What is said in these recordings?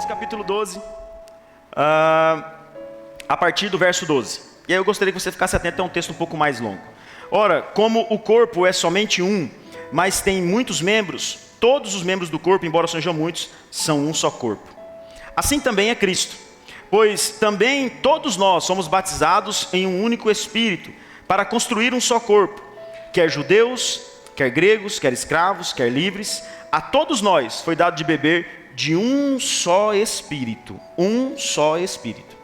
Coríntios capítulo 12, a partir do verso 12. E aí eu gostaria que você ficasse atento, é um texto um pouco mais longo. Ora, como o corpo é somente um, mas tem muitos membros, todos os membros do corpo, embora sejam muitos, são um só corpo. Assim também é Cristo, pois também todos nós somos batizados em um único Espírito, para construir um só corpo, quer judeus, quer gregos, quer escravos, quer livres, a todos nós foi dado de beber de um só Espírito, um só Espírito.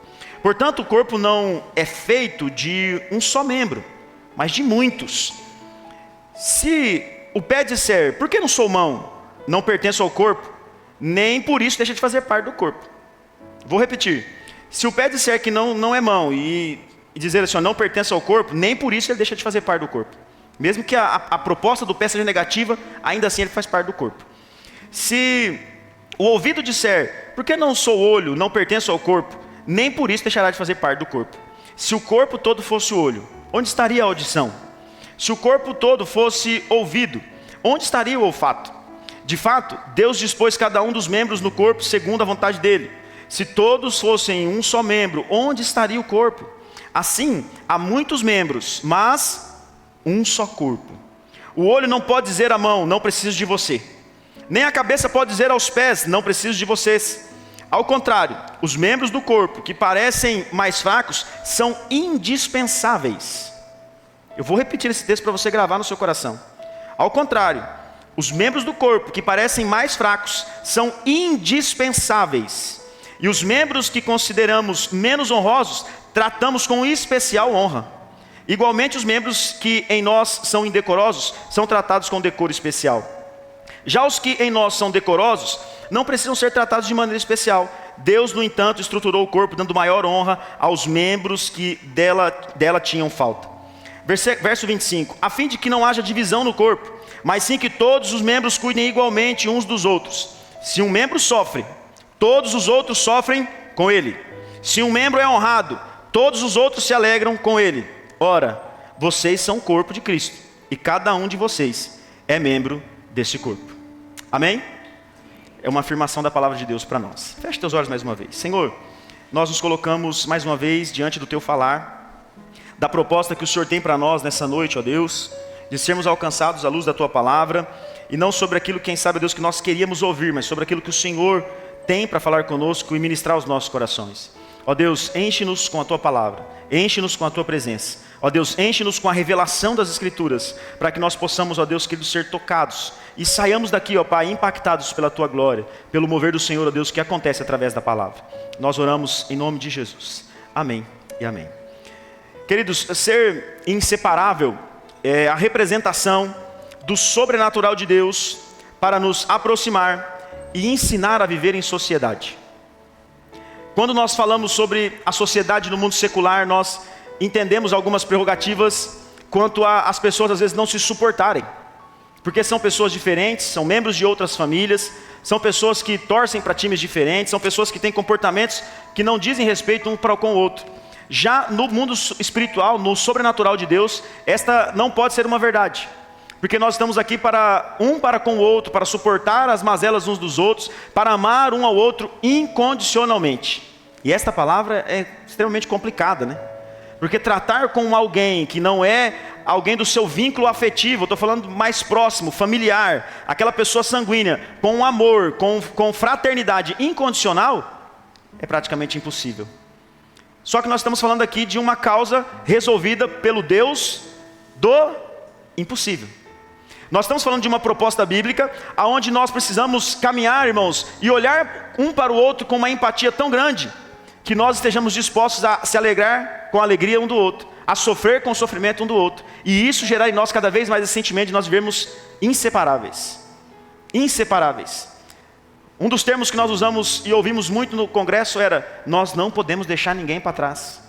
Portanto, o corpo não é feito de um só membro, mas de muitos. Se o pé disser, por que não sou mão? Não pertenço ao corpo, nem por isso deixa de fazer parte do corpo. Vou repetir. Se o pé disser que não é mão e dizer assim, não pertence ao corpo, nem por isso ele deixa de fazer parte do corpo. Mesmo que a proposta do pé seja negativa, ainda assim ele faz parte do corpo. Se o ouvido disser, por que não sou olho, não pertenço ao corpo, nem por isso deixará de fazer parte do corpo. Se o corpo todo fosse olho, onde estaria a audição? Se o corpo todo fosse ouvido, onde estaria o olfato? De fato, Deus dispôs cada um dos membros no corpo segundo a vontade dele. Se todos fossem um só membro, onde estaria o corpo? Assim, há muitos membros, mas um só corpo. O olho não pode dizer à mão, não preciso de você. Nem a cabeça pode dizer aos pés, não preciso de vocês. Ao contrário, os membros do corpo que parecem mais fracos são indispensáveis. Eu vou repetir esse texto para você gravar no seu coração. Ao contrário, os membros do corpo que parecem mais fracos são indispensáveis. E os membros que consideramos menos honrosos, tratamos com especial honra. Igualmente, os membros que em nós são indecorosos, são tratados com decoro especial. Já os que em nós são decorosos, não precisam ser tratados de maneira especial. Deus, no entanto, estruturou o corpo, dando maior honra aos membros que dela tinham falta. Verso 25. A fim de que não haja divisão no corpo, mas sim que todos os membros cuidem igualmente uns dos outros. Se um membro sofre, todos os outros sofrem com ele. Se um membro é honrado, todos os outros se alegram com ele. Ora, vocês são o corpo de Cristo, e cada um de vocês é membro desse corpo. Amém? É uma afirmação da palavra de Deus para nós. Feche teus olhos mais uma vez. Senhor, nós nos colocamos mais uma vez diante do teu falar, da proposta que o Senhor tem para nós nessa noite, ó Deus, de sermos alcançados à luz da tua palavra, e não sobre aquilo, quem sabe, Deus, que nós queríamos ouvir, mas sobre aquilo que o Senhor tem para falar conosco e ministrar os nossos corações. Ó Deus, enche-nos com a tua palavra, enche-nos com a tua presença. Ó Deus, enche-nos com a revelação das Escrituras, para que nós possamos, ó Deus, querido, ser tocados e saiamos daqui, ó Pai, impactados pela tua glória, pelo mover do Senhor, ó Deus, que acontece através da palavra. Nós oramos em nome de Jesus. Amém e amém. Queridos, ser inseparável é a representação do sobrenatural de Deus para nos aproximar e ensinar a viver em sociedade. Quando nós falamos sobre a sociedade no mundo secular, nós entendemos algumas prerrogativas quanto às pessoas às vezes não se suportarem. Porque são pessoas diferentes, são membros de outras famílias, são pessoas que torcem para times diferentes, são pessoas que têm comportamentos que não dizem respeito um para com o outro. Já no mundo espiritual, no sobrenatural de Deus, esta não pode ser uma verdade. Porque nós estamos aqui para com o outro, para suportar as mazelas uns dos outros, para amar um ao outro incondicionalmente. E esta palavra é extremamente complicada, né? Porque tratar com alguém que não é alguém do seu vínculo afetivo, eu estou falando mais próximo, familiar, aquela pessoa sanguínea, com amor, com fraternidade incondicional, é praticamente impossível. Só que nós estamos falando aqui de uma causa resolvida pelo Deus do impossível. Nós estamos falando de uma proposta bíblica, onde nós precisamos caminhar, irmãos, e olhar um para o outro com uma empatia tão grande, que nós estejamos dispostos a se alegrar com a alegria um do outro, a sofrer com o sofrimento um do outro, e isso gerar em nós cada vez mais esse sentimento de nós vivermos inseparáveis. Inseparáveis. Um dos termos que nós usamos e ouvimos muito no congresso era: nós não podemos deixar ninguém para trás.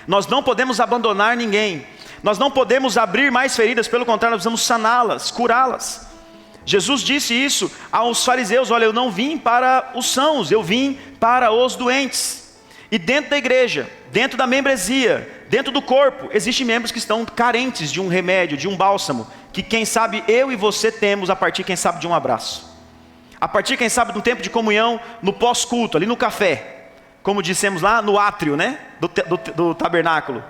Nós não podemos abandonar ninguém. Nós não podemos abrir mais feridas, pelo contrário, nós precisamos saná-las, curá-las. Jesus disse isso aos fariseus: olha, eu não vim para os sãos, eu vim para os doentes. E dentro da igreja, dentro da membresia, dentro do corpo, existem membros que estão carentes de um remédio, de um bálsamo, que quem sabe eu e você temos a partir, quem sabe, de um abraço. a partir, quem sabe, de um tempo de comunhão, no pós-culto, ali no café, como dissemos lá, no átrio, né, do tabernáculo.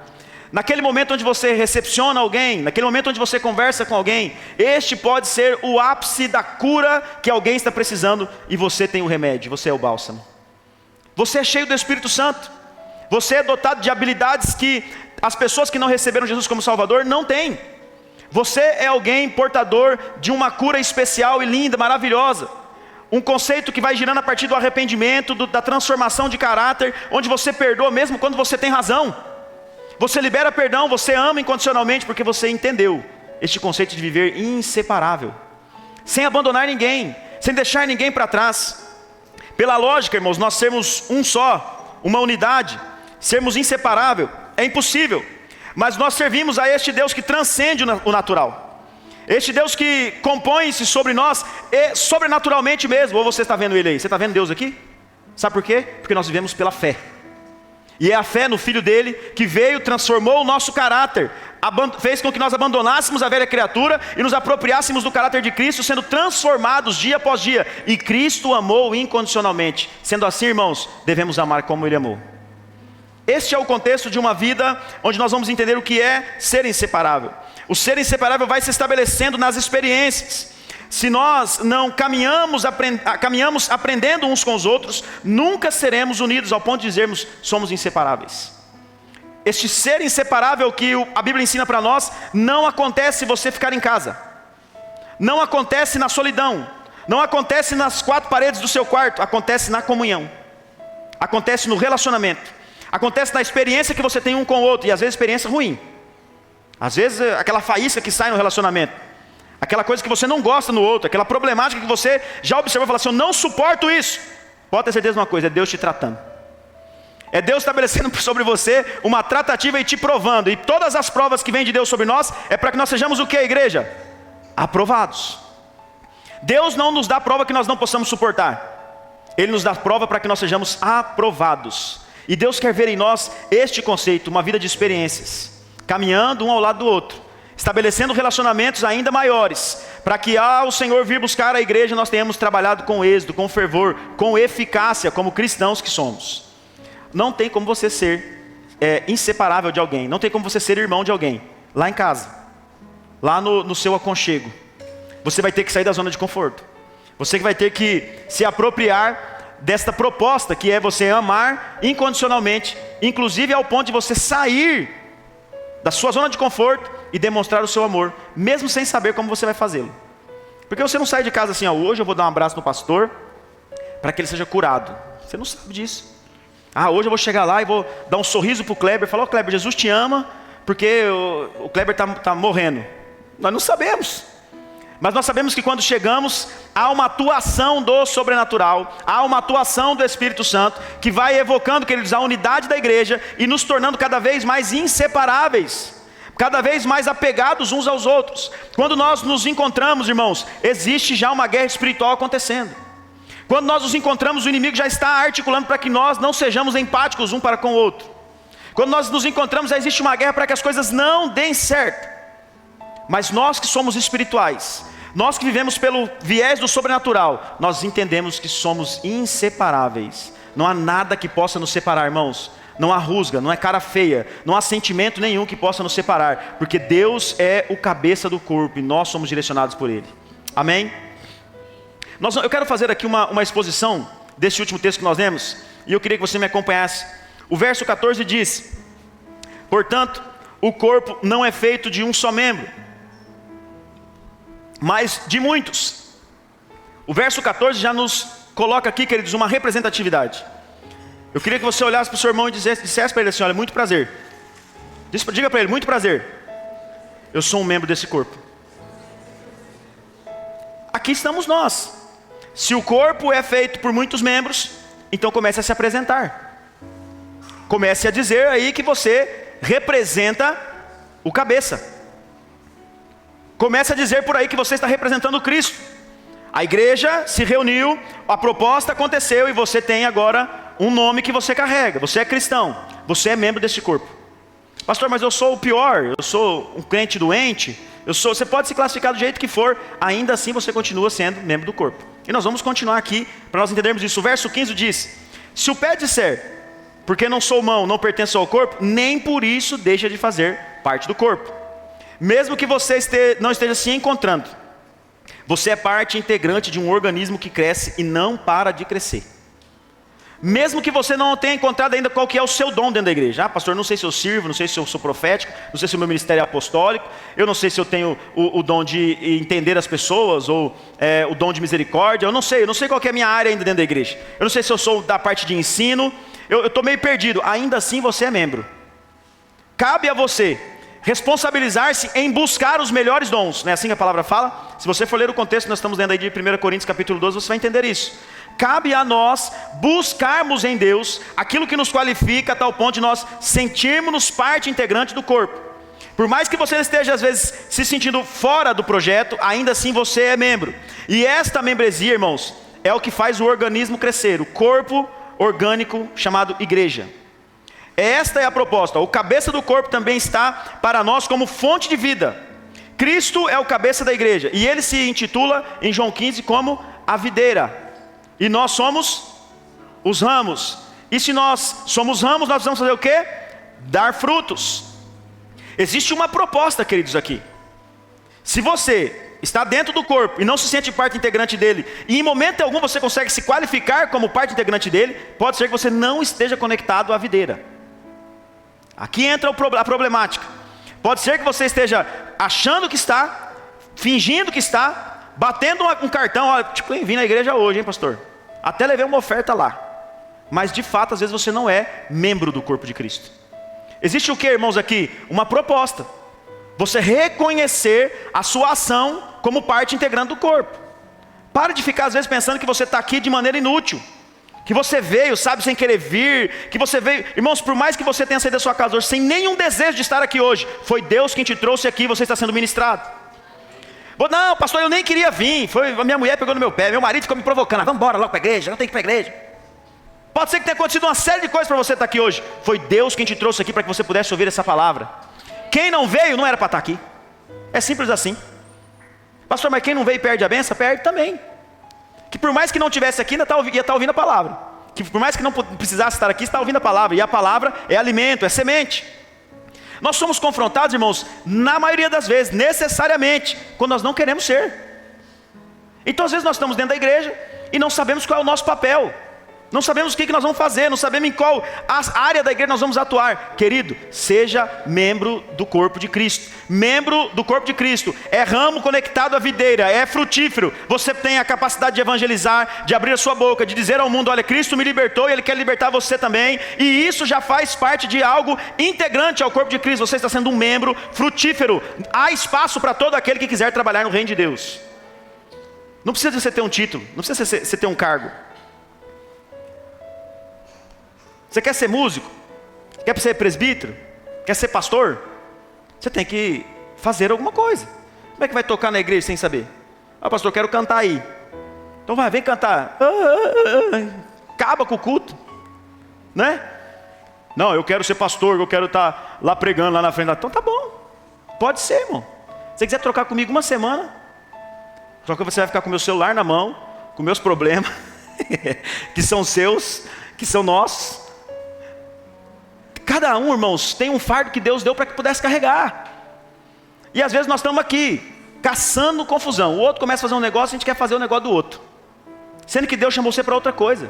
Naquele momento onde você recepciona alguém, naquele momento onde você conversa com alguém, este pode ser o ápice da cura que alguém está precisando, e você tem o remédio, você é o bálsamo. Você é cheio do Espírito Santo, você é dotado de habilidades que as pessoas que não receberam Jesus como Salvador não têm. Você é alguém portador de uma cura especial e linda, maravilhosa. Um conceito que vai girando a partir do arrependimento, da transformação de caráter, onde você perdoa mesmo quando você tem razão. Você libera perdão, você ama incondicionalmente porque você entendeu este conceito de viver inseparável. Sem abandonar ninguém, sem deixar ninguém para trás. Pela lógica, irmãos, nós sermos um só, uma unidade, sermos inseparável, é impossível. Mas nós servimos a este Deus que transcende o natural. Este Deus que compõe-se sobre nós sobrenaturalmente mesmo. Ou você está vendo Ele aí? Você está vendo Deus aqui? Sabe por quê? Porque nós vivemos pela fé. E é a fé no Filho dele que veio, transformou o nosso caráter, fez com que nós abandonássemos a velha criatura e nos apropriássemos do caráter de Cristo, sendo transformados dia após dia. E Cristo amou incondicionalmente. Sendo assim, irmãos, devemos amar como Ele amou. Este é o contexto de uma vida onde nós vamos entender o que é ser inseparável. O ser inseparável vai se estabelecendo nas experiências. Se nós não caminhamos aprendendo uns com os outros, nunca seremos unidos ao ponto de dizermos somos inseparáveis. Este ser inseparável que a Bíblia ensina para nós, não acontece se você ficar em casa. Não acontece na solidão. Não acontece nas quatro paredes do seu quarto. Acontece na comunhão. Acontece no relacionamento. Acontece na experiência que você tem um com o outro. E às vezes experiência ruim. Às vezes aquela faísca que sai no relacionamento. Aquela coisa que você não gosta no outro. Aquela problemática que você já observou e fala assim, eu não suporto isso. Pode ter certeza de uma coisa, é Deus te tratando. É Deus estabelecendo sobre você uma tratativa e te provando. E todas as provas que vêm de Deus sobre nós, é para que nós sejamos o que, igreja? Aprovados. Deus não nos dá prova que nós não possamos suportar. Ele nos dá prova para que nós sejamos aprovados. E Deus quer ver em nós este conceito, uma vida de experiências, caminhando um ao lado do outro, estabelecendo relacionamentos ainda maiores, para que ao Senhor vir buscar a igreja, nós tenhamos trabalhado com êxito, com fervor, com eficácia, como cristãos que somos. Não tem como você ser inseparável de alguém, não tem como você ser irmão de alguém, lá em casa, lá no seu aconchego. Você vai ter que sair da zona de conforto, você vai ter que se apropriar desta proposta, que é você amar incondicionalmente, inclusive ao ponto de você sair da sua zona de conforto e demonstrar o seu amor, mesmo sem saber como você vai fazê-lo. Porque você não sai de casa assim, hoje eu vou dar um abraço no pastor, para que ele seja curado. Você não sabe disso. Hoje eu vou chegar lá e vou dar um sorriso para o Kleber, falar, Kleber, Jesus te ama, porque o Kleber está morrendo. Nós não sabemos. Mas nós sabemos que quando chegamos, há uma atuação do sobrenatural, há uma atuação do Espírito Santo, que vai evocando, queridos, a unidade da igreja e nos tornando cada vez mais inseparáveis, cada vez mais apegados uns aos outros. Quando nós nos encontramos, irmãos, existe já uma guerra espiritual acontecendo. Quando nós nos encontramos, o inimigo já está articulando para que nós não sejamos empáticos um para com o outro. Quando nós nos encontramos, já existe uma guerra para que as coisas não deem certo. Mas nós que somos espirituais, nós que vivemos pelo viés do sobrenatural, nós entendemos que somos inseparáveis. Não há nada que possa nos separar, irmãos. Não há rusga, não é cara feia, não há sentimento nenhum que possa nos separar, porque Deus é o cabeça do corpo e nós somos direcionados por Ele. Amém? Eu quero fazer aqui uma exposição desse último texto que nós lemos, e eu queria que você me acompanhasse. O verso 14 diz: portanto, o corpo não é feito de um só membro, mas de muitos. O verso 14 já nos coloca aqui, queridos, uma representatividade. Eu queria que você olhasse para o seu irmão e dissesse para ele assim: olha, muito prazer. Diga para ele: muito prazer. Eu sou um membro desse corpo. Aqui estamos nós. Se o corpo é feito por muitos membros, então comece a se apresentar. Comece a dizer aí que você representa o cabeça. Comece a dizer por aí que você está representando Cristo. A igreja se reuniu, a proposta aconteceu e você tem agora um nome que você carrega. Você é cristão, você é membro desse corpo. Pastor, mas eu sou o pior, eu sou um crente doente. Você pode se classificar do jeito que for, ainda assim você continua sendo membro do corpo. E nós vamos continuar aqui para nós entendermos isso. O verso 15 diz: se o pé disser, porque não sou mão, não pertenço ao corpo, nem por isso deixa de fazer parte do corpo. Mesmo que você não esteja se encontrando, você é parte integrante de um organismo que cresce e não para de crescer. Mesmo que você não tenha encontrado ainda qual que é o seu dom dentro da igreja. Ah, pastor, não sei se eu sirvo, não sei se eu sou profético, não sei se o meu ministério é apostólico, eu não sei se eu tenho o dom de entender as pessoas, ou o dom de misericórdia, eu não sei qual que é a minha área ainda dentro da igreja. Eu não sei se eu sou da parte de ensino, eu estou meio perdido. Ainda assim você é membro. Cabe a você responsabilizar-se em buscar os melhores dons. Não é assim que a palavra fala? Se você for ler o contexto, nós estamos lendo aí de 1 Coríntios capítulo 12, você vai entender isso. Cabe a nós buscarmos em Deus aquilo que nos qualifica a tal ponto de nós sentirmos parte integrante do corpo. Por mais que você esteja às vezes se sentindo fora do projeto, ainda assim você é membro. E esta membresia, irmãos, é o que faz o organismo crescer, o corpo orgânico chamado igreja. Esta é a proposta. O cabeça do corpo também está para nós como fonte de vida. Cristo é o cabeça da igreja, e ele se intitula em João 15 como a videira. E nós somos os ramos. E se nós somos ramos, nós precisamos fazer o quê? Dar frutos. Existe uma proposta, queridos, aqui. Se você está dentro do corpo e não se sente parte integrante dele, e em momento algum você consegue se qualificar como parte integrante dele, pode ser que você não esteja conectado à videira. Aqui entra a problemática. Pode ser que você esteja achando que está, fingindo que está, batendo um cartão, ó, tipo, vim na igreja hoje, hein, pastor? Até levei uma oferta lá. Mas de fato, às vezes você não é membro do corpo de Cristo. Existe o que, irmãos, aqui? Uma proposta. Você reconhecer a sua ação como parte integrante do corpo. Pare de ficar às vezes pensando que você está aqui de maneira inútil. Que você veio, sabe, sem querer vir. Que você veio, irmãos, por mais que você tenha saído da sua casa hoje sem nenhum desejo de estar aqui hoje, foi Deus quem te trouxe aqui e você está sendo ministrado. Não, pastor, eu nem queria vir. Foi a minha mulher pegou no meu pé, meu marido ficou me provocando. Vamos embora logo para a igreja, eu tenho que ir para a igreja. Pode ser que tenha acontecido uma série de coisas para você estar aqui hoje. Foi Deus quem te trouxe aqui para que você pudesse ouvir essa palavra. Quem não veio não era para estar aqui. É simples assim. Pastor, mas quem não veio e perde a benção, perde também. Que por mais que não estivesse aqui, ainda ia estar ouvindo a palavra. Que por mais que não precisasse estar aqui, está ouvindo a palavra. E a palavra é alimento, é semente. Nós somos confrontados, irmãos, na maioria das vezes, necessariamente, quando nós não queremos ser. Então às vezes nós estamos dentro da igreja e não sabemos qual é o nosso papel. Não sabemos o que nós vamos fazer, não sabemos em qual área da igreja nós vamos atuar. Querido, seja membro do corpo de Cristo. Membro do corpo de Cristo é ramo conectado à videira, é frutífero. Você tem a capacidade de evangelizar, de abrir a sua boca, de dizer ao mundo: olha, Cristo me libertou e Ele quer libertar você também. E isso já faz parte de algo integrante ao corpo de Cristo. Você está sendo um membro frutífero. Há espaço para todo aquele que quiser trabalhar no reino de Deus. Não precisa você ter um título, não precisa você ter um cargo. Você quer ser músico? Quer ser presbítero? Quer ser pastor? Você tem que fazer alguma coisa. Como é que vai tocar na igreja sem saber? Ah, pastor, eu quero cantar aí. Então vem cantar. Acaba com o culto, né? Não, eu quero ser pastor, eu quero estar lá pregando lá na frente. Então tá bom, pode ser, irmão. Se você quiser trocar comigo uma semana, só que você vai ficar com o meu celular na mão, com meus problemas, que são seus, que são nossos. Cada um, irmãos, tem um fardo que Deus deu para que pudesse carregar. E às vezes nós estamos aqui, caçando confusão. O outro começa a fazer um negócio, a gente quer fazer o negócio do outro. Sendo que Deus chamou você para outra coisa.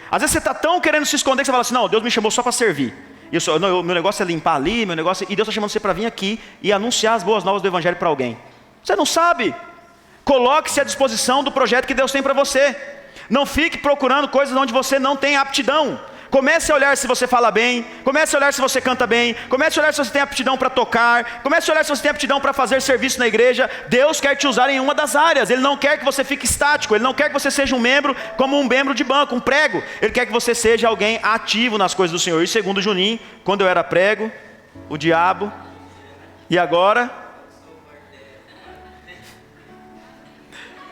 Às vezes você está tão querendo se esconder que você fala assim: não, Deus me chamou só para servir. Meu negócio é limpar ali, meu negócio... E Deus está chamando você para vir aqui e anunciar as boas novas do Evangelho para alguém. Você não sabe. Coloque-se à disposição do projeto que Deus tem para você. Não fique procurando coisas onde você não tem aptidão. Comece a olhar se você fala bem, comece a olhar se você canta bem, comece a olhar se você tem aptidão para tocar, comece a olhar se você tem aptidão para fazer serviço na igreja. Deus quer te usar em uma das áreas. Ele não quer que você fique estático, Ele não quer que você seja um membro como um membro de banco, um prego. Ele quer que você seja alguém ativo nas coisas do Senhor. E segundo Juninho, quando eu era prego, o diabo, e agora...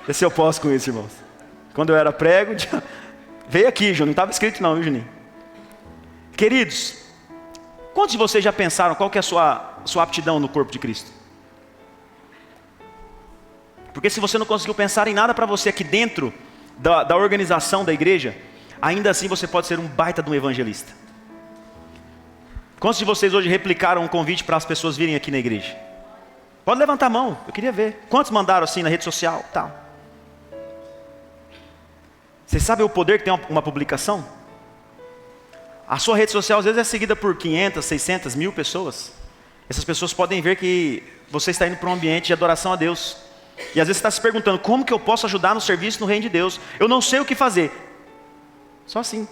Vê se eu posso com isso, irmãos. Quando eu era prego, veio aqui, Juninho, não estava escrito não, viu, Juninho? Queridos, quantos de vocês já pensaram qual que é a sua aptidão no corpo de Cristo? Porque se você não conseguiu pensar em nada para você aqui dentro da organização da igreja, ainda assim você pode ser um baita de um evangelista. Quantos de vocês hoje replicaram um convite para as pessoas virem aqui na igreja? Pode levantar a mão, eu queria ver. Quantos mandaram assim na rede social? Tal. Você sabe o poder que tem uma publicação? A sua rede social às vezes é seguida por 500, 600, 1000 pessoas. Essas pessoas podem ver que você está indo para um ambiente de adoração a Deus. E às vezes você está se perguntando, como que eu posso ajudar no serviço no reino de Deus? Eu não sei o que fazer. Só assim.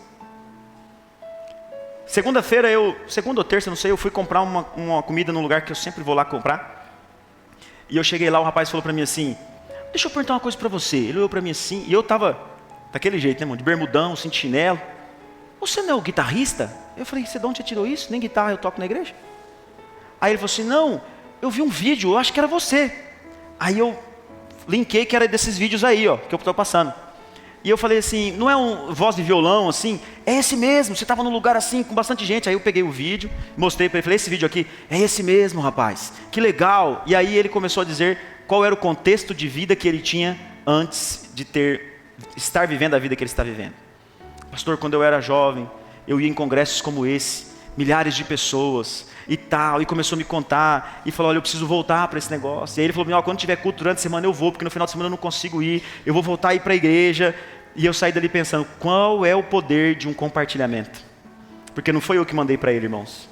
Segunda-feira, segunda ou terça, não sei, eu fui comprar uma comida num lugar que eu sempre vou lá comprar. E eu cheguei lá, o rapaz falou para mim assim, deixa eu perguntar uma coisa para você. Ele olhou para mim assim, e eu estava daquele jeito, né, irmão? De bermudão, sem chinelo. Você não é o guitarrista? Eu falei, você de onde você tirou isso? Nem guitarra eu toco na igreja. Aí ele falou assim, não, eu vi um vídeo, eu acho que era você. Aí eu linkei que era desses vídeos aí, ó, que eu estou passando. E eu falei assim, não é um voz de violão assim? É esse mesmo, você estava num lugar assim com bastante gente. Aí eu peguei o vídeo, mostrei para ele, falei, esse vídeo aqui, é esse mesmo, rapaz, que legal. E aí ele começou a dizer qual era o contexto de vida que ele tinha antes de estar vivendo a vida que ele está vivendo. Pastor, quando eu era jovem, eu ia em congressos como esse, milhares de pessoas e tal, e começou a me contar, e falou, olha, eu preciso voltar para esse negócio. E aí ele falou, quando tiver culto durante a semana eu vou, porque no final de semana eu não consigo ir, eu vou voltar a ir para a igreja. E eu saí dali pensando, qual é o poder de um compartilhamento? Porque não foi eu que mandei para ele, irmãos.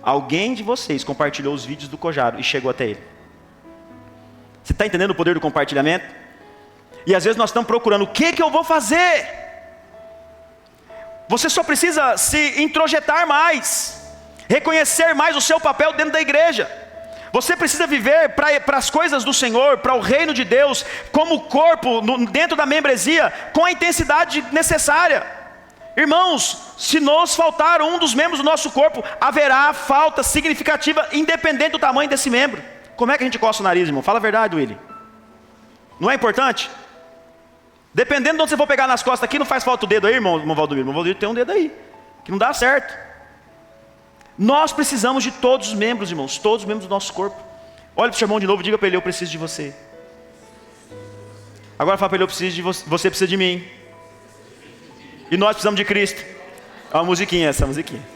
Alguém de vocês compartilhou os vídeos do Cojaro e chegou até ele. Você está entendendo o poder do compartilhamento? E às vezes nós estamos procurando, o que eu vou fazer? Você só precisa se introjetar mais, reconhecer mais o seu papel dentro da igreja. Você precisa viver para as coisas do Senhor, para o reino de Deus, como corpo, dentro da membresia, com a intensidade necessária. Irmãos, se nos faltar um dos membros do nosso corpo, haverá falta significativa, independente do tamanho desse membro. Como é que a gente coça o nariz, irmão? Fala a verdade, Willy. Não é importante? Dependendo de onde você for pegar nas costas aqui, não faz falta o dedo aí, irmão Valdomiro. Irmão Valdomiro tem um dedo aí, que não dá certo. Nós precisamos de todos os membros, irmãos, todos os membros do nosso corpo. Olha para o seu irmão de novo e diga para ele, eu preciso de você. Agora fala para ele, eu preciso de você, você precisa de mim. E nós precisamos de Cristo. É uma musiquinha essa, musiquinha.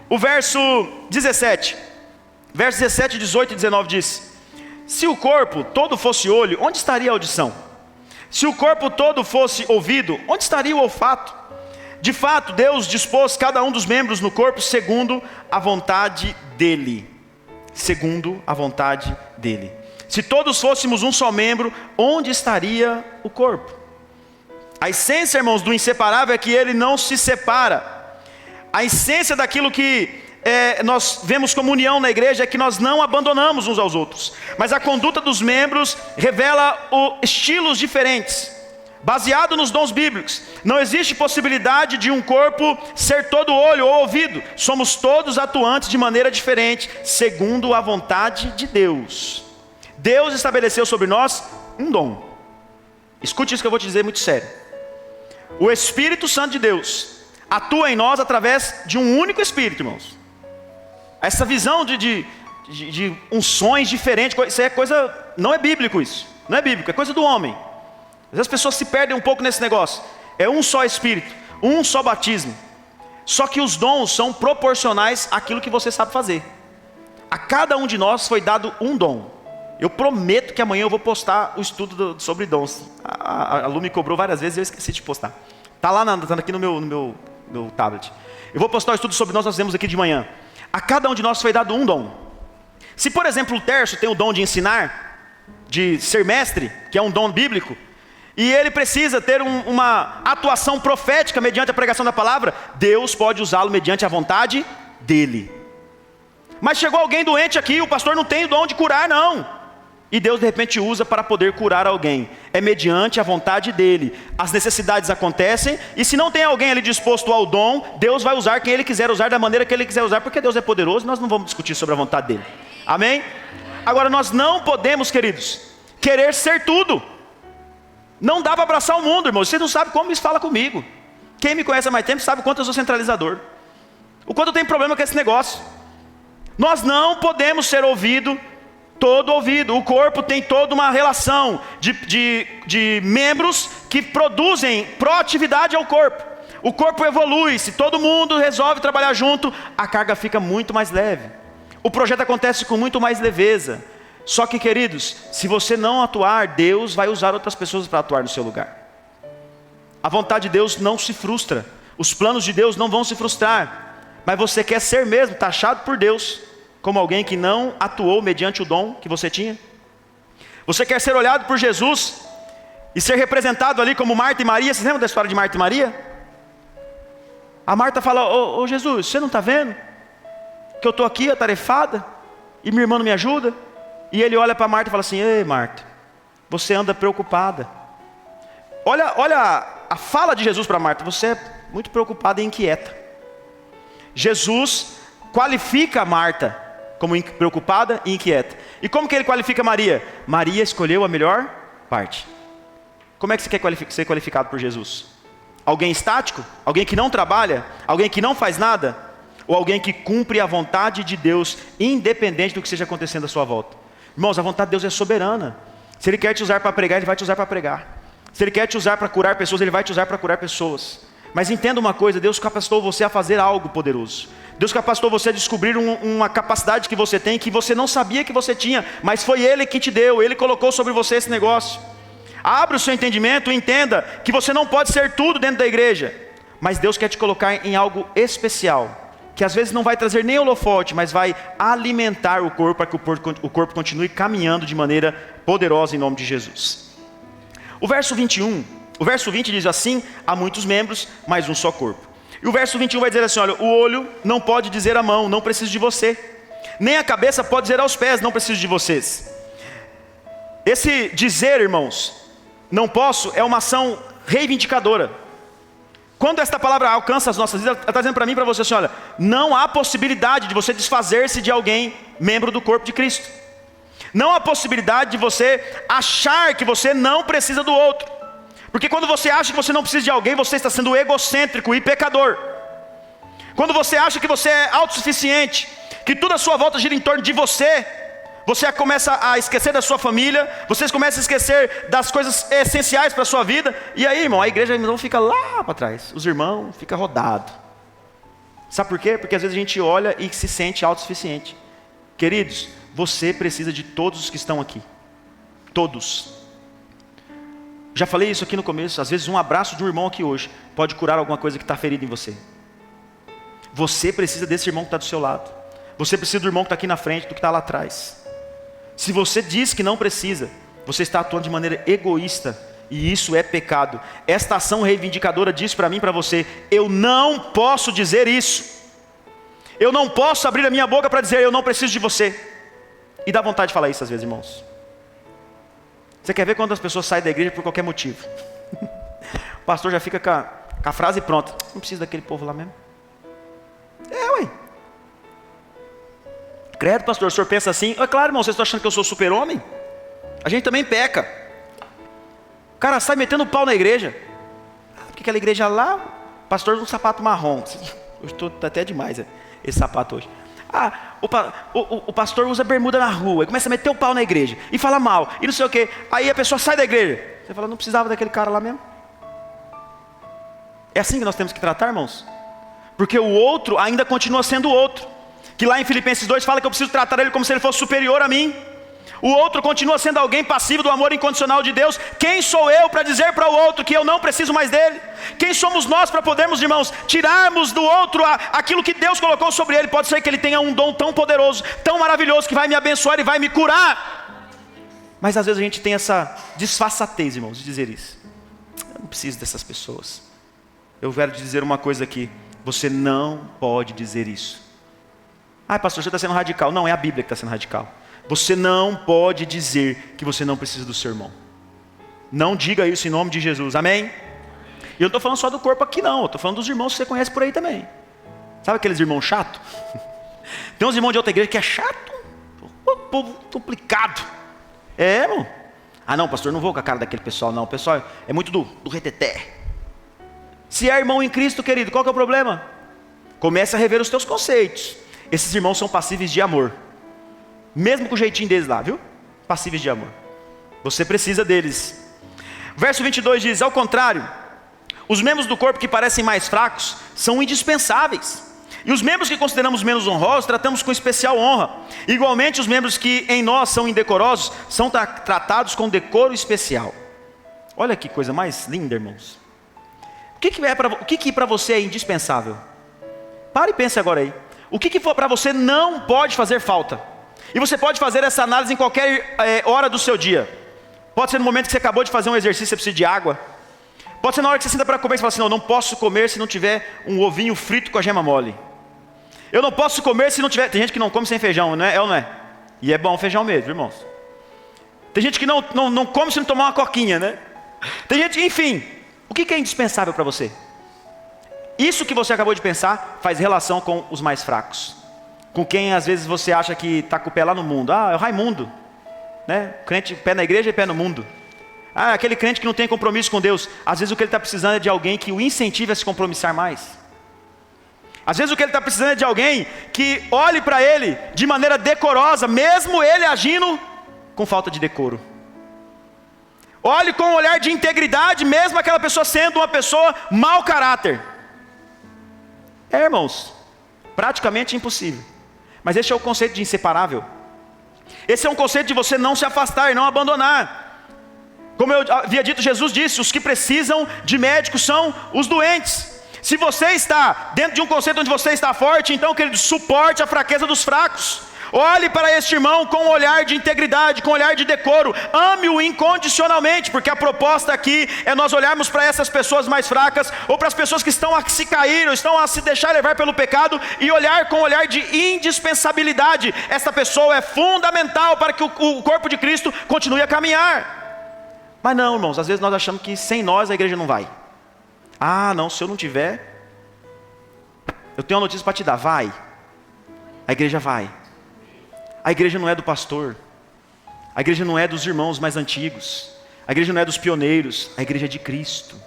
O verso 17, 18 e 19 diz, se o corpo todo fosse olho, onde estaria a audição? Se o corpo todo fosse ouvido, onde estaria o olfato? De fato, Deus dispôs cada um dos membros no corpo segundo a vontade dele. Segundo a vontade dele. Se todos fôssemos um só membro, onde estaria o corpo? A essência, irmãos, do inseparável é que ele não se separa. A essência daquilo que nós vemos como união na igreja é que nós não abandonamos uns aos outros. Mas a conduta dos membros revela estilos diferentes. Baseado nos dons bíblicos, não existe possibilidade de um corpo ser todo olho ou ouvido. Somos todos atuantes de maneira diferente, segundo a vontade de Deus. Deus estabeleceu sobre nós um dom. Escute isso que eu vou te dizer muito sério. O Espírito Santo de Deus atua em nós através de um único Espírito, irmãos. Essa visão de unções diferentes, isso é coisa, não é bíblico isso. Não é bíblico, é coisa do homem. Às vezes as pessoas se perdem um pouco nesse negócio. É um só Espírito, um só batismo. Só que os dons são proporcionais àquilo que você sabe fazer. A cada um de nós foi dado um dom. Eu prometo que amanhã eu vou postar o estudo sobre dons. A Lu me cobrou várias vezes e eu esqueci de postar. Está lá, tá aqui no meu tablet. Eu vou postar o estudo sobre dons, nós fizemos aqui de manhã. A cada um de nós foi dado um dom. Se por exemplo o Tércio tem o dom de ensinar, de ser mestre, que é um dom bíblico, e ele precisa ter uma atuação profética mediante a pregação da palavra, Deus pode usá-lo mediante a vontade dele. Mas chegou alguém doente aqui, o pastor não tem o dom de curar não. E Deus de repente usa para poder curar alguém. É mediante a vontade dele. As necessidades acontecem, e se não tem alguém ali disposto ao dom, Deus vai usar quem ele quiser usar, da maneira que ele quiser usar, porque Deus é poderoso e nós não vamos discutir sobre a vontade dele. Amém? Agora nós não podemos, queridos, querer ser tudo. Não dá para abraçar o mundo, irmão. Você não sabe como isso fala comigo. Quem me conhece há mais tempo sabe o quanto eu sou centralizador. O quanto eu tenho problema com esse negócio. Nós não podemos ser ouvidos Todo ouvido. O corpo tem toda uma relação de membros que produzem proatividade ao corpo. O corpo evolui. Se todo mundo resolve trabalhar junto, a carga fica muito mais leve. O projeto acontece com muito mais leveza. Só que, queridos, se você não atuar, Deus vai usar outras pessoas para atuar no seu lugar. A vontade de Deus não se frustra. Os planos de Deus não vão se frustrar. Mas você quer ser mesmo taxado por Deus como alguém que não atuou mediante o dom que você tinha? Você quer ser olhado por Jesus e ser representado ali como Marta e Maria? Vocês lembram da história de Marta e Maria? A Marta fala: ô Jesus, você não está vendo que eu estou aqui atarefada e minha irmã não me ajuda? E ele olha para Marta e fala assim: ei Marta, você anda preocupada. Olha a fala de Jesus para Marta: você é muito preocupada e inquieta. Jesus qualifica a Marta como preocupada e inquieta. E como que ele qualifica Maria? Maria escolheu a melhor parte. Como é que você quer ser qualificado por Jesus? Alguém estático? Alguém que não trabalha? Alguém que não faz nada? Ou alguém que cumpre a vontade de Deus, independente do que esteja acontecendo à sua volta? Irmãos, a vontade de Deus é soberana. Se Ele quer te usar para pregar, Ele vai te usar para pregar. Se Ele quer te usar para curar pessoas, Ele vai te usar para curar pessoas. Mas entenda uma coisa: Deus capacitou você a fazer algo poderoso. Deus capacitou você a descobrir uma capacidade que você tem, que você não sabia que você tinha, mas foi Ele que te deu, Ele colocou sobre você esse negócio. Abra o seu entendimento e entenda que você não pode ser tudo dentro da igreja, mas Deus quer te colocar em algo especial, que às vezes não vai trazer nem holofote, mas vai alimentar o corpo, para que o corpo continue caminhando de maneira poderosa em nome de Jesus. O verso 20 diz assim: há muitos membros, mas um só corpo. E o verso 21 vai dizer assim: olha, o olho não pode dizer à mão, não preciso de você. Nem a cabeça pode dizer aos pés, não preciso de vocês. Esse dizer, irmãos, não posso, é uma ação reivindicadora. Quando esta palavra alcança as nossas vidas, ela está dizendo para mim e para você assim: olha, não há possibilidade de você desfazer-se de alguém, membro do corpo de Cristo. Não há possibilidade de você achar que você não precisa do outro. Porque quando você acha que você não precisa de alguém, você está sendo egocêntrico e pecador. Quando você acha que você é autossuficiente, que tudo à sua volta gira em torno de você, você começa a esquecer da sua família, vocês começam a esquecer das coisas essenciais para a sua vida. E aí, irmão, a igreja não fica lá para trás, os irmãos ficam rodados. Sabe por quê? Porque às vezes a gente olha e se sente autossuficiente. Queridos, você precisa de todos os que estão aqui. Todos. Já falei isso aqui no começo. Às vezes um abraço de um irmão aqui hoje pode curar alguma coisa que está ferida em você. Você precisa desse irmão que está do seu lado. Você precisa do irmão que está aqui na frente, do que está lá atrás. Se você diz que não precisa, você está atuando de maneira egoísta, e isso é pecado. Esta ação reivindicadora diz para mim e para você: eu não posso dizer isso. Eu não posso abrir a minha boca para dizer eu não preciso de você. E dá vontade de falar isso às vezes, irmãos. Você quer ver quantas pessoas saem da igreja por qualquer motivo? O pastor já fica com a frase pronta: não precisa daquele povo lá mesmo. Ué. Credo, pastor, o senhor pensa assim? É claro, irmão, vocês estão achando que eu sou super-homem? A gente também peca. O cara sai metendo pau na igreja. Porque aquela igreja lá, pastor usa um sapato marrom. Eu estou até demais esse sapato hoje. O pastor usa bermuda na rua e começa a meter o pau na igreja e fala mal, e não sei o que. Aí a pessoa sai da igreja. Você fala: não precisava daquele cara lá mesmo. É assim que nós temos que tratar, irmãos. Porque o outro ainda continua sendo o outro. Que lá em Filipenses 2 fala que eu preciso tratar ele como se ele fosse superior a mim. O outro continua sendo alguém passivo do amor incondicional de Deus. Quem sou eu para dizer para o outro que eu não preciso mais dele? Quem somos nós para podermos, irmãos, tirarmos do outro aquilo que Deus colocou sobre ele? Pode ser que ele tenha um dom tão poderoso, tão maravilhoso, que vai me abençoar e vai me curar. Mas às vezes a gente tem essa disfarçatez, irmãos, de dizer isso. Eu não preciso dessas pessoas. Eu quero te dizer uma coisa aqui: você não pode dizer isso. Pastor, você está sendo radical. Não, é a Bíblia que está sendo radical. Você não pode dizer que você não precisa do seu irmão. Não diga isso em nome de Jesus, amém? E eu não estou falando só do corpo aqui não, eu estou falando dos irmãos que você conhece por aí também. Sabe aqueles irmãos chatos? Tem uns irmãos de outra igreja que é chato, povo complicado. Irmão. Não, pastor, não vou com a cara daquele pessoal não, o pessoal é muito do reteté. Se é irmão em Cristo, querido, qual que é o problema? Comece a rever os teus conceitos. Esses irmãos são passíveis de amor. Mesmo com o jeitinho deles lá, viu? Passíveis de amor. Você precisa deles. Verso 22 diz: ao contrário, os membros do corpo que parecem mais fracos são indispensáveis. E os membros que consideramos menos honrosos, tratamos com especial honra. Igualmente, os membros que em nós são indecorosos, são tratados com decoro especial. Olha que coisa mais linda, irmãos. O que para você é indispensável? Pare e pense agora aí. O que para você não pode fazer falta? E você pode fazer essa análise em qualquer hora do seu dia. Pode ser no momento que você acabou de fazer um exercício, você precisa de água. Pode ser na hora que você senta para comer e fala assim: não posso comer se não tiver um ovinho frito com a gema mole. Eu não posso comer se não tiver... Tem gente que não come sem feijão, não é? É ou não é? E é bom feijão mesmo, irmãos. Tem gente que não come se não tomar uma coquinha, né? Tem gente, enfim. O que é indispensável para você? Isso que você acabou de pensar faz relação com os mais fracos. Com quem às vezes você acha que está com o pé lá no mundo. Ah, é o Raimundo, né? Crente, pé na igreja e pé no mundo. Ah, aquele crente que não tem compromisso com Deus. Às vezes o que ele está precisando é de alguém que o incentive a se compromissar mais. Às vezes o que ele está precisando é de alguém que olhe para ele de maneira decorosa, mesmo ele agindo com falta de decoro. Olhe com um olhar de integridade, mesmo aquela pessoa sendo uma pessoa mau caráter. Irmãos, praticamente impossível. Mas esse é o conceito de inseparável. Esse é um conceito de você não se afastar e não abandonar. Como eu havia dito, Jesus disse: os que precisam de médicos são os doentes. Se você está dentro de um conceito onde você está forte, então, querido, suporte a fraqueza dos fracos. Olhe para este irmão com um olhar de integridade, com um olhar de decoro. Ame-o incondicionalmente, porque a proposta aqui é nós olharmos para essas pessoas mais fracas, ou para as pessoas que estão a se cair, ou estão a se deixar levar pelo pecado, e olhar com um olhar de indispensabilidade. Essa pessoa é fundamental para que o corpo de Cristo continue a caminhar. Mas não, irmãos, às vezes nós achamos que sem nós a igreja não vai. Ah, não, se eu não tiver, eu tenho uma notícia para te dar: vai. A igreja vai. A igreja não é do pastor. A igreja não é dos irmãos mais antigos. A igreja não é dos pioneiros. A igreja é de Cristo.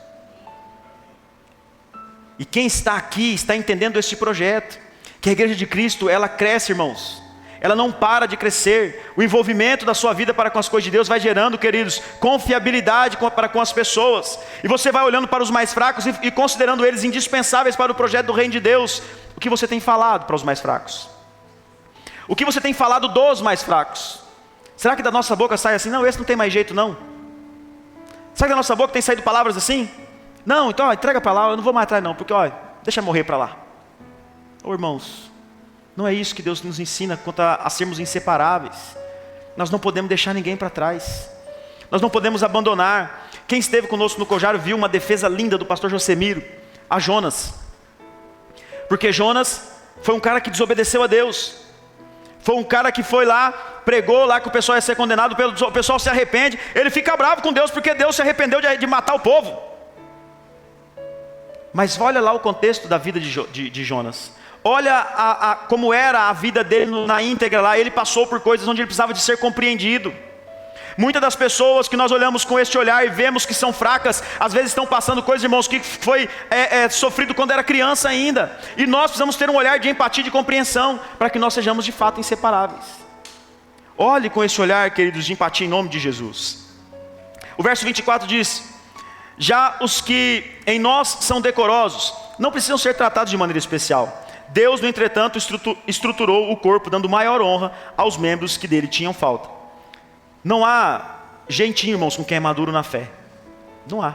E quem está aqui está entendendo este projeto, que a igreja de Cristo, ela cresce, irmãos. Ela não para de crescer. O envolvimento da sua vida para com as coisas de Deus vai gerando, queridos, confiabilidade para com as pessoas. E você vai olhando para os mais fracos e considerando eles indispensáveis para o projeto do reino de Deus. O que você tem falado para os mais fracos? O que você tem falado dos mais fracos? Será que da nossa boca sai assim: não, esse não tem mais jeito não? Será que da nossa boca tem saído palavras assim? Não, então entrega para lá, eu não vou mais atrás não, porque deixa morrer para lá. Irmãos, não é isso que Deus nos ensina quanto a sermos inseparáveis. Nós não podemos deixar ninguém para trás. Nós não podemos abandonar. Quem esteve conosco no Cojaro viu uma defesa linda do pastor Josemiro a Jonas. Porque Jonas foi um cara que desobedeceu a Deus. Foi um cara que foi lá, pregou lá que o pessoal ia ser condenado, o pessoal se arrepende. Ele fica bravo com Deus porque Deus se arrependeu de matar o povo. Mas olha lá o contexto da vida de Jonas. Olha como era a vida dele na íntegra lá. Ele passou por coisas onde ele precisava de ser compreendido. Muitas das pessoas que nós olhamos com este olhar e vemos que são fracas, às vezes estão passando coisas, irmãos, que foi sofrido quando era criança ainda. E nós precisamos ter um olhar de empatia e de compreensão, para que nós sejamos de fato inseparáveis. Olhe com esse olhar, queridos, de empatia em nome de Jesus. O verso 24 diz: já os que em nós são decorosos não precisam ser tratados de maneira especial. Deus, no entretanto, estruturou o corpo, dando maior honra aos membros que dele tinham falta. Não há jeitinho, irmãos, com quem é maduro na fé. Não há.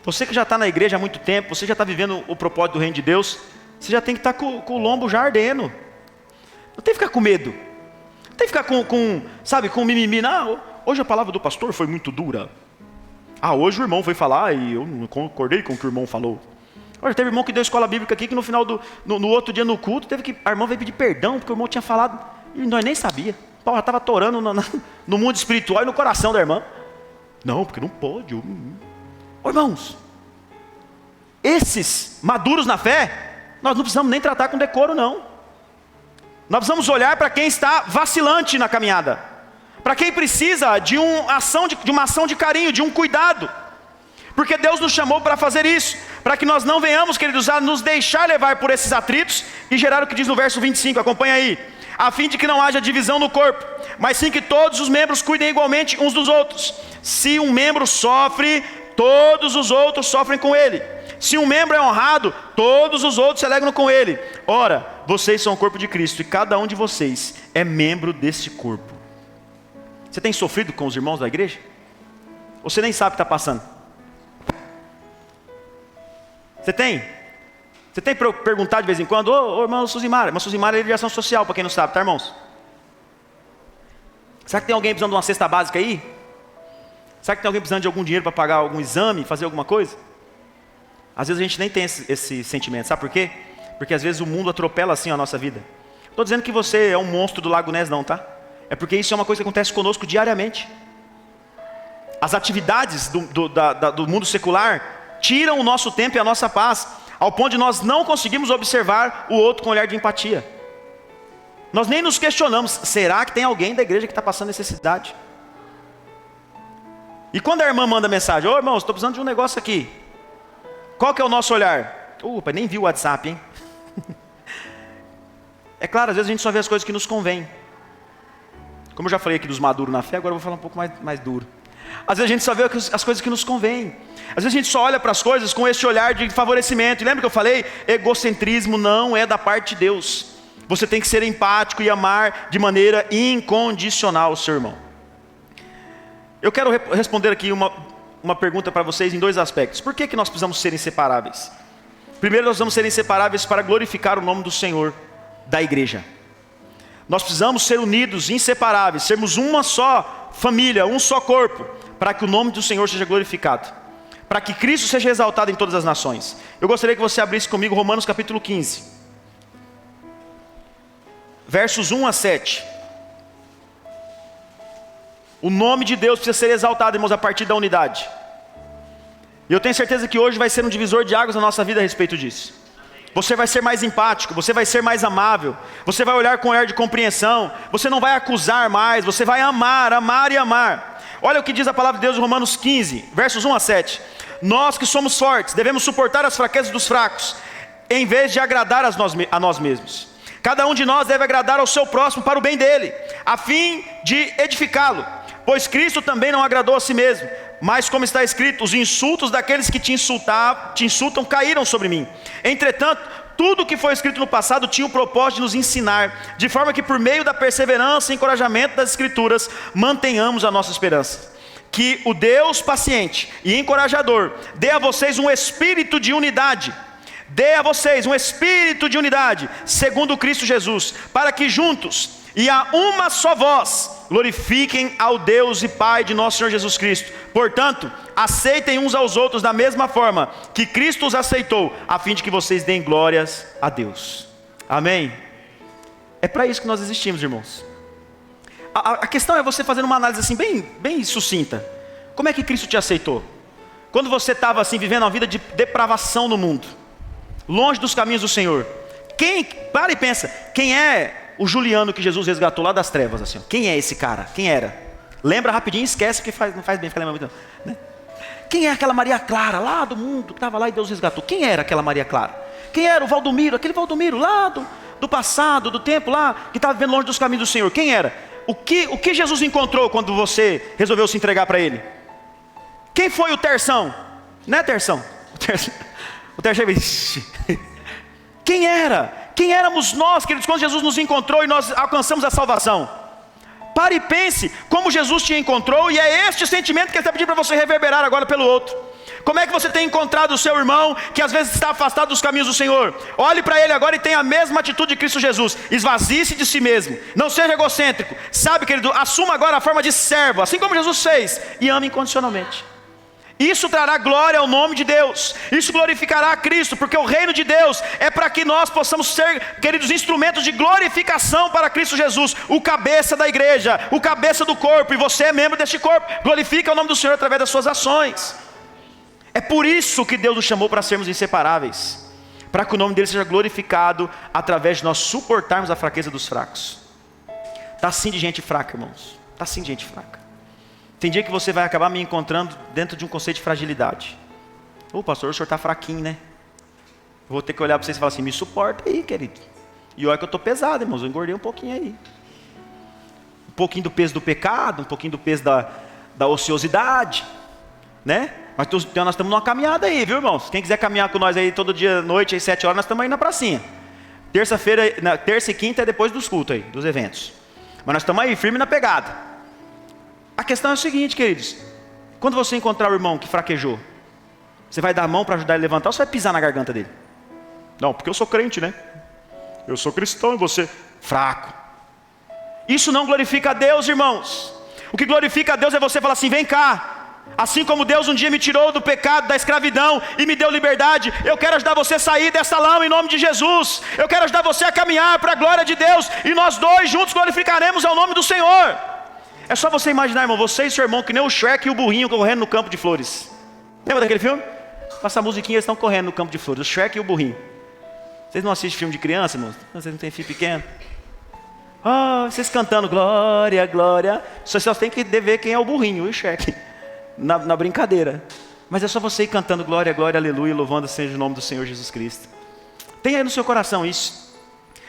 Você que já está na igreja há muito tempo, você já está vivendo o propósito do reino de Deus, você já tem que estar com o lombo já ardendo. Não tem que ficar com medo. Não tem que ficar com mimimi. Não, hoje a palavra do pastor foi muito dura. Ah, hoje o irmão foi falar e eu não concordei com o que o irmão falou. Olha, teve irmão que deu escola bíblica aqui, que no final no outro dia no culto, a irmã veio pedir perdão, porque o irmão tinha falado, e nós nem sabia. O pau já estava atorando no mundo espiritual e no coração da irmã. Não, porque não pode. Irmãos, esses maduros na fé, nós não precisamos nem tratar com decoro, não. Nós precisamos olhar para quem está vacilante na caminhada, para quem precisa de uma ação de carinho, de um cuidado. Porque Deus nos chamou para fazer isso, para que nós não venhamos, queridos, a nos deixar levar por esses atritos e gerar o que diz no verso 25, acompanha aí. a fim de que não haja divisão no corpo, mas sim que todos os membros cuidem igualmente uns dos outros. Se um membro sofre, todos os outros sofrem com ele. Se um membro é honrado, todos os outros se alegram com ele. Ora, vocês são o corpo de Cristo, e cada um de vocês é membro desse corpo. Você tem sofrido com os irmãos da igreja? Ou você nem sabe o que está passando? Você tem? Você tem para perguntar de vez em quando: ô irmão Suzimara. Irmão Suzimara é ligação social, para quem não sabe, tá, irmãos? Será que tem alguém precisando de uma cesta básica aí? Será que tem alguém precisando de algum dinheiro para pagar algum exame, fazer alguma coisa? Às vezes a gente nem tem esse sentimento, sabe por quê? Porque às vezes o mundo atropela assim a nossa vida. Não estou dizendo que você é um monstro do Lago Ness não, tá? É porque isso é uma coisa que acontece conosco diariamente. As atividades do mundo secular tiram o nosso tempo e a nossa paz, ao ponto de nós não conseguimos observar o outro com um olhar de empatia. Nós nem nos questionamos: será que tem alguém da igreja que está passando necessidade? E quando a irmã manda mensagem: ô irmãos, estou precisando de um negócio aqui, qual que é o nosso olhar? Opa, nem vi o WhatsApp, hein? É claro, às vezes a gente só vê as coisas que nos convém. Como eu já falei aqui dos maduros na fé, agora eu vou falar um pouco mais duro. Às vezes a gente só vê as coisas que nos convêm. Às vezes a gente só olha para as coisas com esse olhar de favorecimento. E lembra que eu falei? Egocentrismo não é da parte de Deus. Você tem que ser empático e amar de maneira incondicional o seu irmão. Eu quero responder aqui uma pergunta para vocês em dois aspectos. Por que nós precisamos ser inseparáveis? Primeiro, nós vamos ser inseparáveis para glorificar o nome do Senhor da igreja. Nós precisamos ser unidos, inseparáveis, sermos uma só família, um só corpo, para que o nome do Senhor seja glorificado, para que Cristo seja exaltado em todas as nações. Eu gostaria que você abrisse comigo Romanos capítulo 15, versos 1 a 7. O nome de Deus precisa ser exaltado, irmãos, a partir da unidade. E eu tenho certeza que hoje vai ser um divisor de águas na nossa vida a respeito disso. Você vai ser mais empático, você vai ser mais amável, você vai olhar com um olhar de compreensão, você não vai acusar mais, você vai amar, amar e amar. Olha o que diz a palavra de Deus em Romanos 15, versos 1 a 7. Nós que somos fortes, devemos suportar as fraquezas dos fracos, em vez de agradar a nós mesmos. Cada um de nós deve agradar ao seu próximo para o bem dele, a fim de edificá-lo. Pois Cristo também não agradou a si mesmo, mas como está escrito: os insultos daqueles que te insultam caíram sobre mim. Entretanto, tudo o que foi escrito no passado tinha o propósito de nos ensinar, de forma que por meio da perseverança e encorajamento das Escrituras, mantenhamos a nossa esperança. Que o Deus paciente e encorajador dê a vocês um espírito de unidade, segundo Cristo Jesus, para que juntos e a uma só voz glorifiquem ao Deus e Pai de nosso Senhor Jesus Cristo. Portanto, aceitem uns aos outros da mesma forma que Cristo os aceitou, a fim de que vocês deem glórias a Deus. Amém? É para isso que nós existimos, irmãos. A questão é você fazer uma análise assim bem sucinta. Como é que Cristo te aceitou? Quando você estava assim vivendo uma vida de depravação no mundo, longe dos caminhos do Senhor. Para e pensa, quem é o Juliano que Jesus resgatou lá das trevas, assim, quem é esse cara? Quem era? Lembra rapidinho, esquece, que não faz bem ficar lembrando muito, né? Quem é aquela Maria Clara lá do mundo, que estava lá e Deus resgatou? Quem era aquela Maria Clara? Quem era o Valdomiro, aquele Valdomiro lá do passado, do tempo lá, que estava vivendo longe dos caminhos do Senhor? Quem era? O que Jesus encontrou quando você resolveu se entregar para Ele? Quem foi o Terção? Não é Terção? O Terção, quem era? Quem éramos nós, queridos, quando Jesus nos encontrou e nós alcançamos a salvação? Pare e pense como Jesus te encontrou, e é este sentimento que Ele está pedindo para você reverberar agora pelo outro. Como é que você tem encontrado o seu irmão que às vezes está afastado dos caminhos do Senhor? Olhe para ele agora e tenha a mesma atitude de Cristo Jesus. Esvazie-se de si mesmo, não seja egocêntrico. Sabe, querido, assuma agora a forma de servo, assim como Jesus fez, e ame incondicionalmente. Isso trará glória ao nome de Deus, isso glorificará a Cristo, porque o reino de Deus é para que nós possamos ser, queridos, instrumentos de glorificação para Cristo Jesus, o cabeça da igreja, o cabeça do corpo, e você é membro deste corpo. Glorifica o nome do Senhor através das suas ações. É por isso que Deus nos chamou para sermos inseparáveis, para que o nome dele seja glorificado através de nós suportarmos a fraqueza dos fracos. Está assim de gente fraca, irmãos, está assim de gente fraca. Tem dia que você vai acabar me encontrando dentro de um conceito de fragilidade. Ô pastor, o senhor está fraquinho, né? Eu vou ter que olhar para vocês e falar assim: me suporta aí, querido. E olha que eu estou pesado, irmãos, eu engordei um pouquinho aí. Um pouquinho do peso do pecado, um pouquinho do peso da ociosidade, né? Mas nós estamos numa caminhada aí, viu, irmãos? Quem quiser caminhar com nós aí todo dia, noite, às 7 horas, nós estamos aí na pracinha. Terça e quinta é depois dos cultos aí, dos eventos. Mas nós estamos aí, firme na pegada. A questão é o seguinte, queridos. Quando você encontrar o irmão que fraquejou, você vai dar a mão para ajudar ele a levantar ou você vai pisar na garganta dele? Não, porque eu sou crente, né? Eu sou cristão e você fraco. Isso não glorifica a Deus, irmãos. O que glorifica a Deus é você falar assim, vem cá. Assim como Deus um dia me tirou do pecado, da escravidão e me deu liberdade, eu quero ajudar você a sair dessa lama em nome de Jesus. Eu quero ajudar você a caminhar para a glória de Deus e nós dois juntos glorificaremos ao nome do Senhor. É só você imaginar, irmão, você e seu irmão que nem o Shrek e o burrinho correndo no campo de flores. Lembra daquele filme? Passa a musiquinha, eles estão correndo no campo de flores, o Shrek e o burrinho. Vocês não assistem filme de criança, irmão? Vocês não têm filho pequeno? Vocês cantando glória, glória. Só tem que ver quem é o burrinho, o Shrek. Na brincadeira. Mas é só você ir cantando glória, glória, aleluia, louvando seja o nome do Senhor Jesus Cristo. Tenha aí no seu coração isso.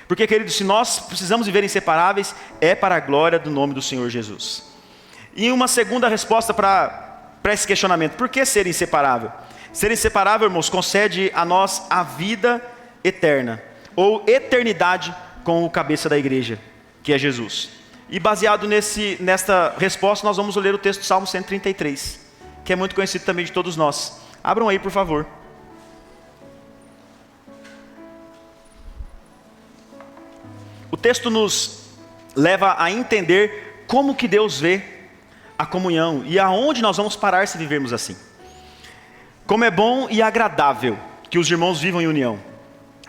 Porque, queridos, se nós precisamos viver inseparáveis, é para a glória do nome do Senhor Jesus. E uma segunda resposta para esse questionamento. Por que ser inseparável? Ser inseparável, irmãos, concede a nós a vida eterna. Ou eternidade com o cabeça da igreja, que é Jesus. E baseado nesta resposta, nós vamos ler o texto do Salmo 133, que é muito conhecido também de todos nós. Abram aí, por favor. O texto nos leva a entender como que Deus vê a comunhão e aonde nós vamos parar se vivermos assim. Como é bom e agradável que os irmãos vivam em união,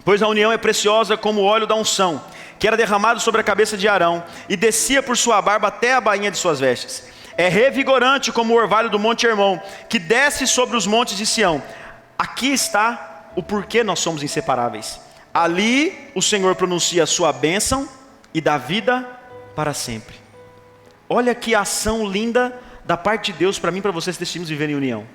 pois a união é preciosa como o óleo da unção, que era derramado sobre a cabeça de Arão e descia por sua barba até a bainha de suas vestes. É revigorante como o orvalho do monte Hermon, que desce sobre os montes de Sião. Aqui está o porquê nós somos inseparáveis. Ali o Senhor pronuncia a sua bênção e dá vida para sempre. Olha que ação linda da parte de Deus para mim e para vocês se decidimos viver em união.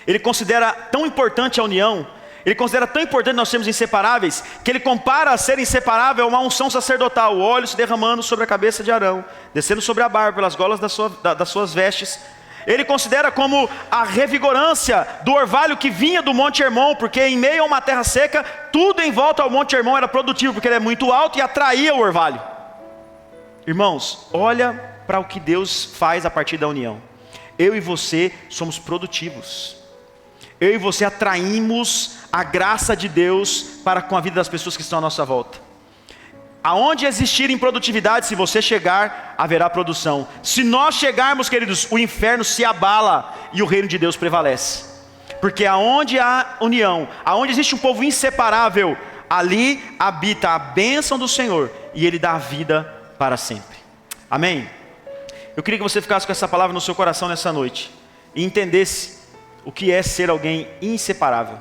Ele considera tão importante a união, ele considera tão importante nós sermos inseparáveis, que ele compara a ser inseparável a uma unção sacerdotal, o óleo se derramando sobre a cabeça de Arão, descendo sobre a barba, pelas golas das suas vestes. Ele considera como a revigorância do orvalho que vinha do Monte Hermon, porque em meio a uma terra seca, tudo em volta ao Monte Hermon era produtivo, porque ele é muito alto e atraía o orvalho. Irmãos, olha para o que Deus faz a partir da união. Eu e você somos produtivos. Eu e você atraímos a graça de Deus para com a vida das pessoas que estão à nossa volta. Aonde existir improdutividade, se você chegar, haverá produção. Se nós chegarmos, queridos, o inferno se abala e o reino de Deus prevalece. Porque aonde há união, aonde existe um povo inseparável, ali habita a bênção do Senhor e Ele dá a vida para sempre. Amém? Eu queria que você ficasse com essa palavra no seu coração nessa noite e entendesse o que é ser alguém inseparável.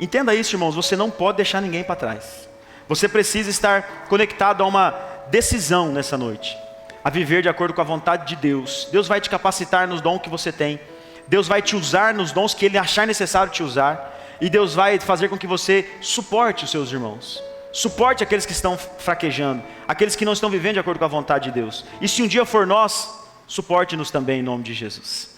Entenda isso, irmãos, você não pode deixar ninguém para trás. Você precisa estar conectado a uma decisão nessa noite, a viver de acordo com a vontade de Deus. Deus vai te capacitar nos dons que você tem. Deus vai te usar nos dons que Ele achar necessário te usar. E Deus vai fazer com que você suporte os seus irmãos. Suporte aqueles que estão fraquejando, aqueles que não estão vivendo de acordo com a vontade de Deus. E se um dia for nós, suporte-nos também em nome de Jesus.